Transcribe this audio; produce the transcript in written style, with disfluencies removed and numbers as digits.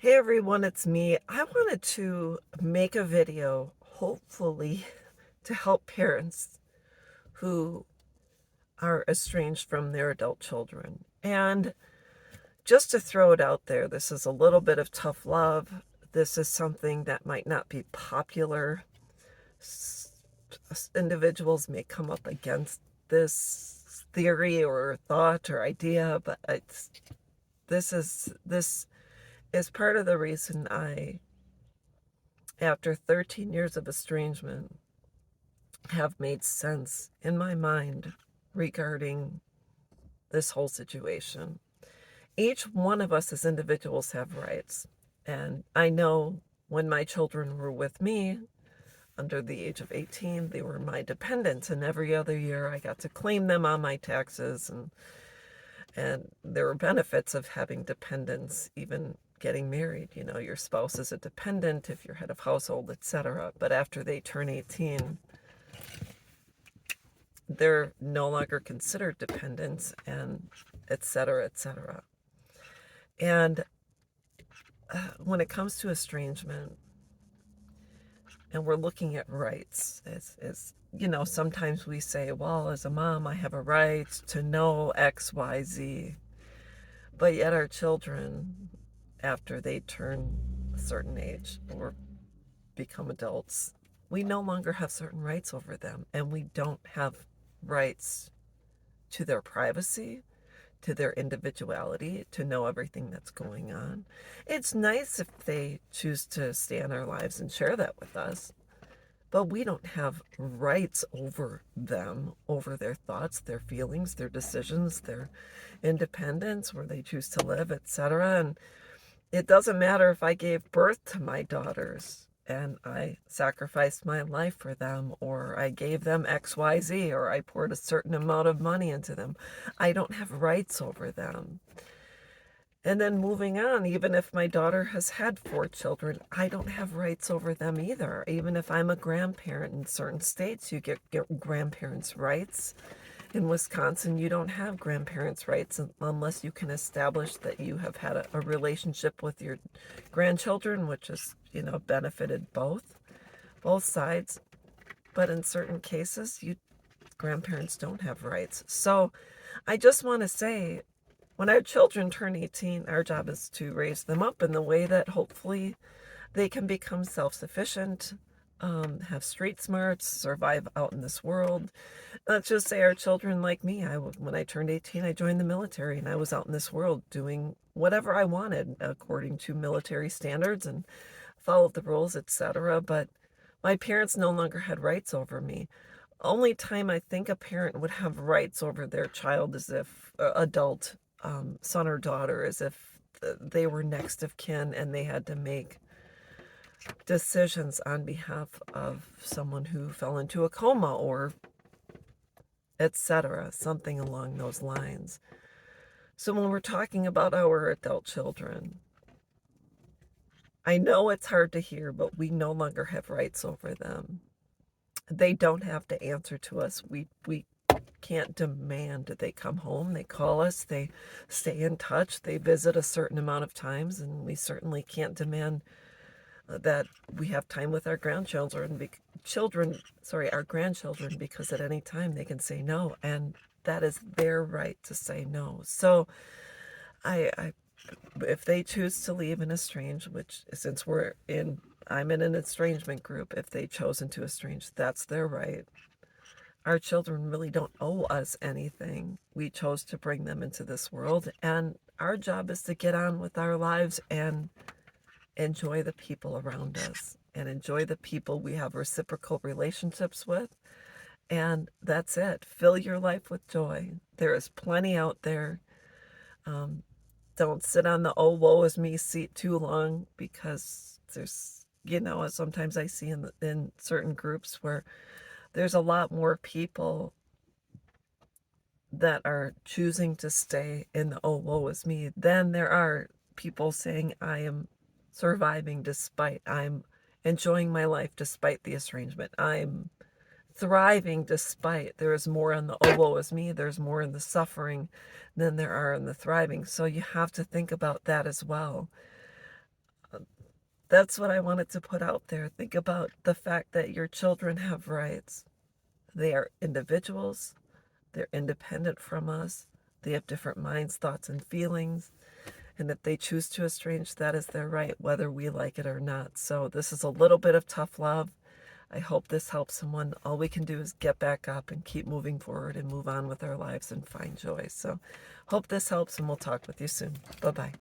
Hey everyone, it's me. I wanted to make a video, hopefully, to help parents who are estranged from their adult children. And just to throw it out there, this is a little bit of tough love. This is something that might not be popular. Individuals may come up against this theory or thought or idea, but this is part of the reason after 13 years of estrangement, have made sense in my mind regarding this whole situation. Each one of us as individuals have rights. And I know when my children were with me under the age of 18, they were my dependents. And every other year I got to claim them on my taxes. And there were benefits of having dependents, even getting married. You know, your spouse is a dependent if you're head of household, etc. But after they turn 18, they're no longer considered dependents, and et cetera, et cetera. And when it comes to estrangement, and we're looking at rights, as you know, sometimes we say, well, as a mom, I have a right to know X, Y, Z. But yet our children, after they turn a certain age or become adults, we no longer have certain rights over them, and we don't have rights to their privacy, to their individuality, to know everything that's going on. It's nice if they choose to stay in our lives and share that with us, but we don't have rights over them, over their thoughts, their feelings, their decisions, their independence, where they choose to live, etc. And it doesn't matter if I gave birth to my daughters and I sacrificed my life for them, or I gave them XYZ, or I poured a certain amount of money into them. I don't have rights over them. And then moving on, even if my daughter has had 4 children, I don't have rights over them either. Even if I'm a grandparent in certain states, you get grandparents' rights. In Wisconsin, you don't have grandparents' rights unless you can establish that you have had a relationship with your grandchildren, which has, benefited both sides. But in certain cases, grandparents don't have rights. So I just want to say, when our children turn 18, our job is to raise them up in the way that hopefully they can become self-sufficient, have street smarts, survive out in this world. Let's just say our children, like me, when I turned 18, I joined the military, and I was out in this world doing whatever I wanted according to military standards and followed the rules, etc. But my parents no longer had rights over me. Only time I think a parent would have rights over their child is if adult son or daughter, is if they were next of kin and they had to make decisions on behalf of someone who fell into a coma or etc., something along those lines. So when we're talking about our adult children, I know it's hard to hear, but we no longer have rights over them. They don't have to answer to us. We can't demand that they come home. They call us, they stay in touch, they visit a certain amount of times, and we certainly can't demand that we have time with our our grandchildren, because at any time they can say no, and that is their right to say no. So I if they choose to leave and estrange, which since I'm in an estrangement group, if they chosen to estrange, that's their right. Our children really don't owe us anything. We chose to bring them into this world, and our job is to get on with our lives and enjoy the people around us and enjoy the people we have reciprocal relationships with. And that's it. Fill your life with joy. There is plenty out there. Don't sit on the oh woe is me seat too long, because there's, sometimes I see in certain groups where there's a lot more people that are choosing to stay in the oh woe is me than there are people saying I am surviving I'm enjoying my life despite the estrangement. I'm thriving despite. There is more in the oh woe is me. There's more in the suffering than there are in the thriving. So you have to think about that as well. That's what I wanted to put out there. Think about the fact that your children have rights. They are individuals. They're independent from us. They have different minds, thoughts, and feelings. And if they choose to estrange, that is their right, whether we like it or not. So this is a little bit of tough love. I hope this helps someone. All we can do is get back up and keep moving forward and move on with our lives and find joy. So hope this helps, and we'll talk with you soon. Bye-bye.